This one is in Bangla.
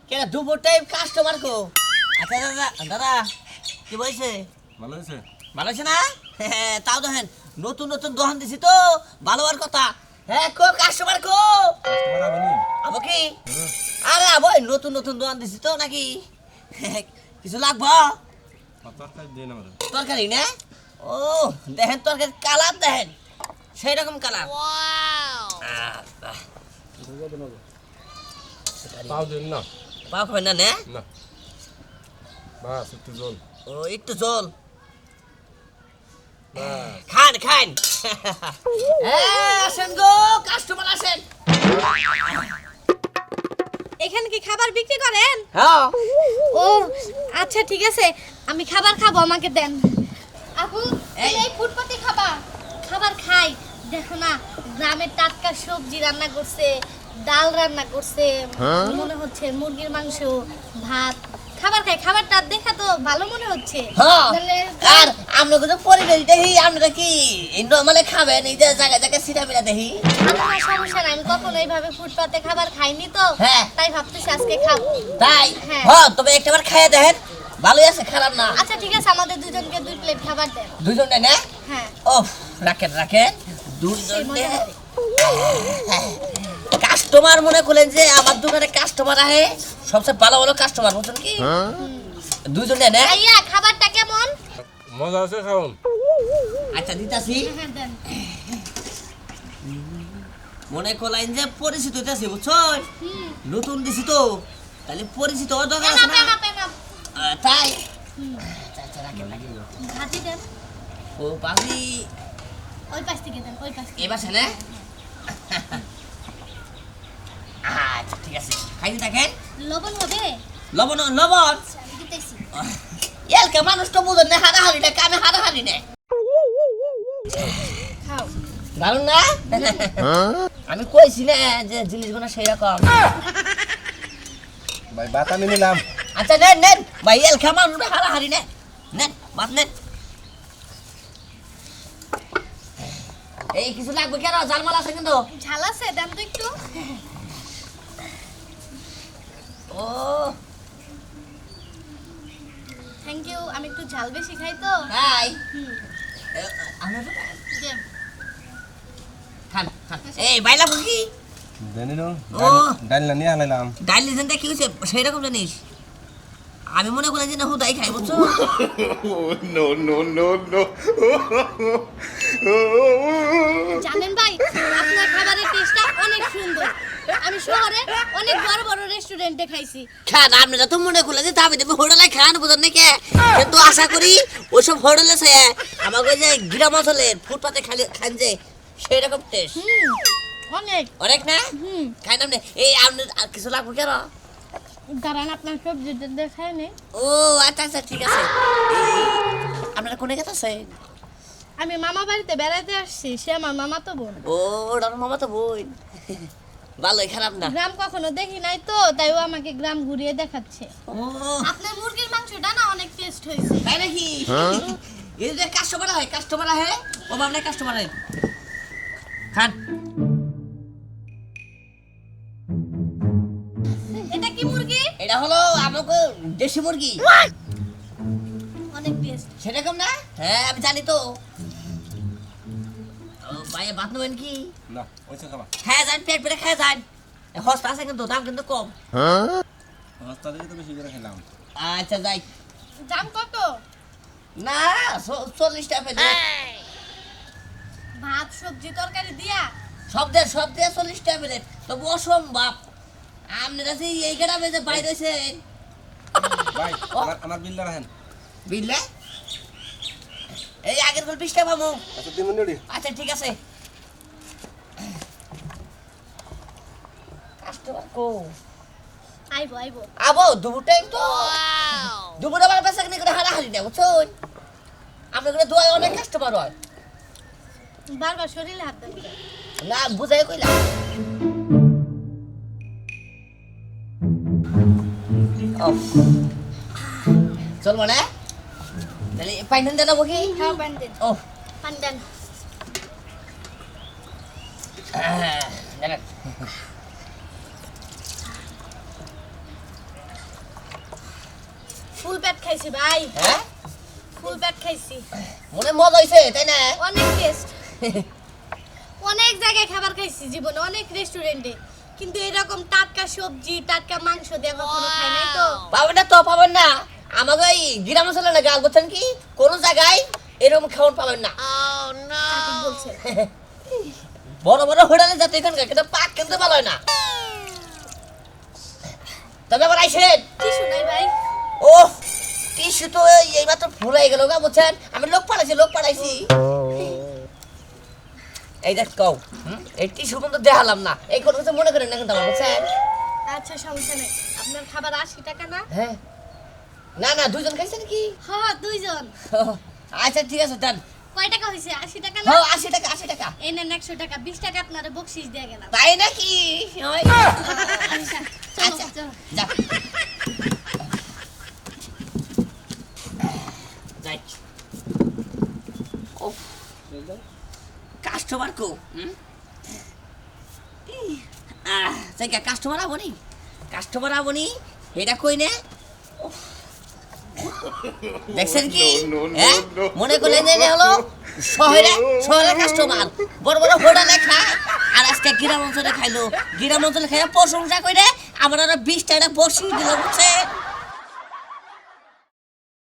কেন দুপুর টাইম কাস্টমার কো? আচ্ছা দাদা দাদা কি বলছে? ভালো হয়েছে। ভালো আছে না? হ্যাঁ তাও দেখেন নতুন নতুন দোকান দিছি তো ভালো হওয়ার কথা। হ্যাঁ কো কাস্টমার কো? কাস্টমার আবেনি? আবো কি? আরে আবো নতুন নতুন দোকান দিছি তো নাকি কিছু লাগবো? তরকারি দিন আমাদের। তরকারি না? ও দেখেন তরকারি কালার দেখেন সেই রকম কালার। পাও দিন না। পাও খাবেন না নে? না বাস একটু জল। ও একটু জল বাস খান খান। আসেন গো কাস্টমার আসেন। এখানে কি খাবার বিক্রি করেন? হ্যাঁ ও আচ্ছা ঠিক আছে, আমি খাবার খাবো, আমাকে দেন। আপু এই। এই ফুটপাতে খাবার খাই। দেখো না, গ্রামের টাটকা সবজি রান্না করছে, ডাল রান্না করছে, মনে হচ্ছে মুরগির মাংস, ভাত। খাবার খাই, খাবারটা দেখা তো ভালো মনে হচ্ছে। হ্যাঁ তাহলে- আর আমরা কিন্তু পরিবেশ দেখি আমরা কি নর্মালে খাবেন এই যে জায়গায় জায়গায় সিটা মিলা দেখি। আমার সমস্যা নাই, আমি কখনো এইভাবে ফুটপাতে খাবার খাইনি তো, হ্যাঁ। তাই ভাবতেছি আজকে খাবো। তাই হ্যাঁ। হ্যাঁ তবে একটাবার খাইয়ে দেখেন ভালোই আছে খারাপ না। আচ্ছা ঠিক আছে, আমাদের দুজনকে 2 প্লেট খাবার দেন। দুজন না হ্যাঁ ও রাখেন রাখেন সেই দুজন মজা হবে। কাস্টমার মনে করলেন যে আমার দোকানে কাস্টমার আহে সবচেয়ে ভালো ভালো কাস্টমার বুঝছেন কি দুজন না ভাইয়া খাবারটা কেমন? মজা আছে খাওন। আচ্ছা দিতাছি হ্যাঁ দেন। মনে করলেন যে পরিচিত হইতাছি বুঝছেন হুম। নতুন দিছি তো তাহলে পরিচিত হওয়ার দরকার পেনা আছে না পেনা পেনা। তাই হুম। আচ্ছা আচ্ছা রাখেন রাখেন ভাজি দেন। ও বাজি ওই পাশ থেকে দেন, ওই পাশ থেকে। এবার না আচ্ছা ঠিক আছে খাইতে থাকেন লবণ হবে? লবণ লবণ আচ্ছা, আমি দিতেছি। এলকে মানুষ তো বুঝেন না হারাহারি না কামে হারাহারি না খাও। দারুন না আমি কইছি না যে জিনিসগুলো সেই রকম ভাই ভাত আমি নিলাম। আচ্ছা নেন নেন ভাই এলকে মানুষ হারাহারি না নেন ভাত নেন এই কিছু লাগবে কেন জালমাল আছে কিন্তু ঝাল আছে, দেন তো একটু। ও থ্যাংক ইউ, আমি একটু ঝাল বেশি খাই তো। তাই হুম। আমরা দেন। খান খান এই বাইলা বুঝি দেনি নো। ও। ডাল না নিয়ে হালাইলাম। ডাইল লিজেন্ডা কি হয়েছে সেই রকম জানিস আমি মনে করি যে না হুদাই খাই বুঝছো জানেন ভাই, আপনার খাবারের টেস্টটা অনেক সুন্দর। আমি শহরে অনেক বড় বড় রেস্টুরেন্টে খাইছি। খান আপনি যত মনে করলে যে দাবি দেবে হোটেলে খান বুঝেন নাকি কিন্তু আশা করি ওইসব হোটেলে সে আমাকে যে গ্রাম অঞ্চলের ফুটপাতে খান যে সেই রকম টেস্ট হুম, অনেক। অনেক না হুম। খাই না আপনি এই আপনি আর কিছু লাগবে কেন দাঁড়ান, আপনার সবজিটা দেখায় নে। ও আচ্ছা আচ্ছা ঠিক আছে আপনারা কোনে গেছে আমি মামা বাড়িতে বেড়াতে আসছি, সে আমার মামা তো বোন। ও ওটার মামা তো বোন ভালোই খারাপ না গ্রাম কখনো দেখি নাই তো, তাই ও আমাকে গ্রাম ঘুরিয়ে দেখাচ্ছে। ও আপনার মুরগির মাংসটা না অনেক টেস্ট হয়েছে। তাই নাকি এই যে কাস্টমার আহে ও ভাবনা কাস্টমার আহে খান এটা কি মুরগি? এটা হলো আমাকে দেশি মুরগি অনেক টেস্ট। সেরকম না হ্যাঁ আমি জানি তো ও ভাই ভাত নেবেন কি না ওইসব খাবা। হ্যাঁ যান পেট পেটে খেয়ে যান হস্তা আছে কিন্তু দাম কিন্তু কম রাস্তা থেকে তো বেশি করে খেলাম। আচ্ছা যাই দাম কত? না 40 টাকা পেলে ভাত সবজি তরকারি দিয়া? সব দিয়ে 40 টাকা পেলে তবু অসম্ভব আপনারা যে এই গ্রামে যে বাইরে হয়েছেন ভাই আমার বিলটা রাখেন। বুঝলে এই আগের গল্প 20 টাকা পাবো আচ্ছা 2 মিনিট। আচ্ছা ঠিক আছে কাস্টমার কো আইবো আইবো। আবো দুপুর টাইম তো দুপুর আবার বেচা কিনে করে হারাহারি না বুঝছেন আপনার করে দোয়ায় অনেক কাস্টমার হয় বারবার শরীরে হাত দেন। না বুঝাই কইলাম চল মানে তাহলে পাইন দেন দেবো কি হ্যাঁ পান দেন, ও পান দেন। দেন ফুল পেট খাইছি ভাই, হ্যাঁ ফুল পেট খাইছি। মনে মজা হইছে তাই না? অনেক টেস্ট, অনেক জায়গায় খাবার খাইছি জীবনে, অনেক রেস্টুরেন্টে, কিন্তু এরকম টাটকা সবজি টাটকা মাংস দিয়ে কখনো খাই নাই তো। পাবেন না আমাকে এই গ্রাম অঞ্চলে না গাল বলছেন কি কোন জায়গায় এরকম খাওয়ান পাবেন না। ঠিক বলছেন। বড় বড় হোটেলে যাতে এখানকার কিন্তু পাক কিন্তু ভালো হয় না। তবে আবার আইসেন। কি শোনাই ভাই? ও টিস্যু তো এই মাত্র ফুরাই গেল গা বুঝছেন, আমি লোক পাঠাইছি। এই দেখ কও এই টিস্যু কিন্তু দেখালাম না, এই কোনো কিছু মনে করেন না কিন্তু আমার বুঝছেন। আচ্ছা সমস্যা নেই, আপনার খাবার 80 টাকা না? হ্যাঁ না না দুইজন খাইছেন কি? হ্যাঁ দুইজন। আচ্ছা ঠিক আছে দেন। কয় টাকা হয়েছে? 80 টাকা না? হ্যাঁ 80 টাকা 80 টাকা। এই নেন 100 টাকা, 20 টাকা আপনারে বকশিশ দিয়ে গেলাম। তাই নাকি? ওই, আচ্ছা চলো আচ্ছা, চলো। যা। যাই। ও কাস্টমার কো কাস্টমার আবনি এটা কই নে দেখছেন কি হ্যাঁ? মনে করলেন যে হলো শহরে কাস্টমার বড় বড় হোটেলে খায়, আর আজকে গ্রাম অঞ্চলে খাইলো, গ্রাম অঞ্চলে খাইয়া প্রশংসা করে আমার 20 টাকা বসি দিল বুঝছে।